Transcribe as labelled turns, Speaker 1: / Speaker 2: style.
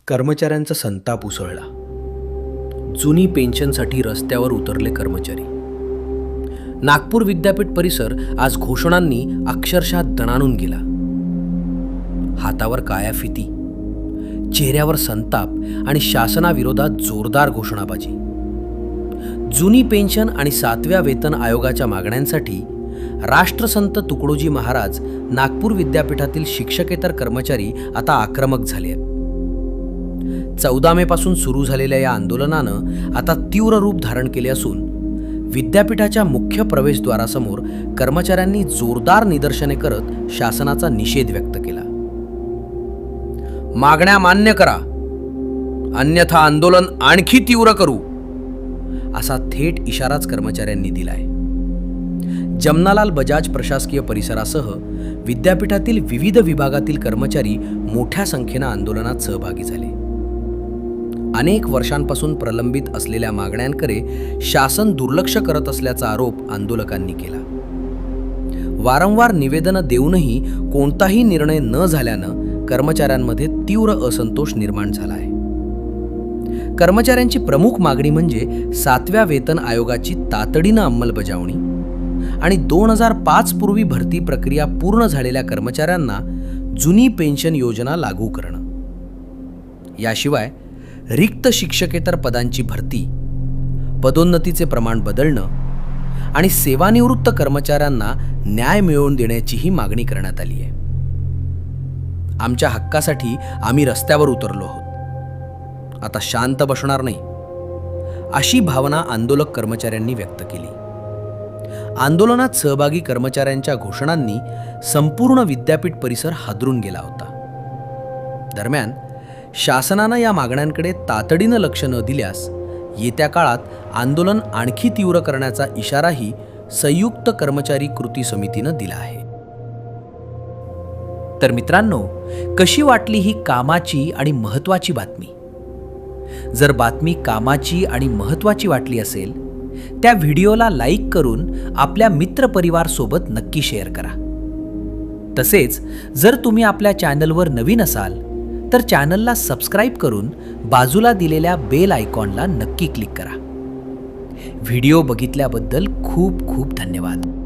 Speaker 1: कर्मचाऱ्यांचा संताप उसळला. जुनी पेन्शनसाठी रस्त्यावर उतरले कर्मचारी. नागपूर विद्यापीठ परिसर आज घोषणांनी अक्षरशः दणाणून गेला. हातावर काळ्या फिती, चेहऱ्यावर संताप आणि शासनाविरोधात जोरदार घोषणाबाजी. जुनी पेन्शन आणि 7व्या वेतन आयोगाच्या मागण्यांसाठी राष्ट्रसंत तुकडोजी महाराज नागपूर विद्यापीठातील शिक्षकेतर कर्मचारी आता आक्रमक झाले आहेत. 14 मे पासून सुरू झालेल्या या आंदोलनानं आता तीव्र रूप धारण केले असून विद्यापीठाच्या मुख्य प्रवेशद्वारासमोर कर्मचाऱ्यांनी जोरदार निदर्शने करत शासनाचा निषेध व्यक्त केला. मागण्या मान्य करा, अन्यथा आंदोलन आणखी तीव्र करू, असा थेट इशाराच कर्मचाऱ्यांनी दिलाय. जमनालाल बजाज प्रशासकीय परिसरासह विद्यापीठातील विविध विभागातील कर्मचारी मोठ्या संख्येनं आंदोलनात सहभागी झाले. अनेक वर्षांपासून प्रलंबित असलेल्या मागण्यांकडे शासन दुर्लक्ष करत असल्याचा आरोप आंदोलकांनी केला. वारंवार निवेदनं देऊनही कोणताही निर्णय न झाल्यानं कर्मचाऱ्यांमध्ये तीव्र असंतोष निर्माण झाला आहे. कर्मचाऱ्यांची प्रमुख मागणी म्हणजे 7व्या वेतन आयोगाची तातडीनं अंमलबजावणी आणि 2005 पूर्वी भरती प्रक्रिया पूर्ण झालेल्या कर्मचाऱ्यांना जुनी पेन्शन योजना लागू करणं. याशिवाय रिक्त शिक्षकेतर पदांची भरती, पदोन्नतीचे प्रमाण बदलणं आणि सेवानिवृत्त कर्मचाऱ्यांना न्याय मिळवून देण्याचीही मागणी करण्यात आली आहे. आमच्या हक्कासाठी आम्ही रस्त्यावर उतरलो आहोत, आता शांत बसणार नाही, अशी भावना आंदोलक कर्मचाऱ्यांनी व्यक्त केली. आंदोलनात सहभागी कर्मचाऱ्यांच्या घोषणांनी संपूर्ण विद्यापीठ परिसर हादरून गेला होता. दरम्यान शासनानं या मागण्यांकडे तातडीनं लक्ष न दिल्यास येत्या काळात आंदोलन आणखी तीव्र करण्याचा इशाराही संयुक्त कर्मचारी कृती समितीनं दिला आहे. तर मित्रांनो, कशी वाटली ही कामाची आणि महत्त्वाची बातमी? जर बातमी कामाची आणि महत्त्वाची वाटली असेल, त्या व्हिडिओला लाईक करून आपल्या मित्रपरिवारसोबत नक्की शेअर करा. तसेच जर तुम्ही आपल्या चॅनलवर नवीन असाल तर चॅनलला सबस्क्राईब करून बाजूला दिलेल्या बेल आयकॉनला नक्की क्लिक करा. व्हिडिओ बघितल्याबद्दल खूप खूप धन्यवाद.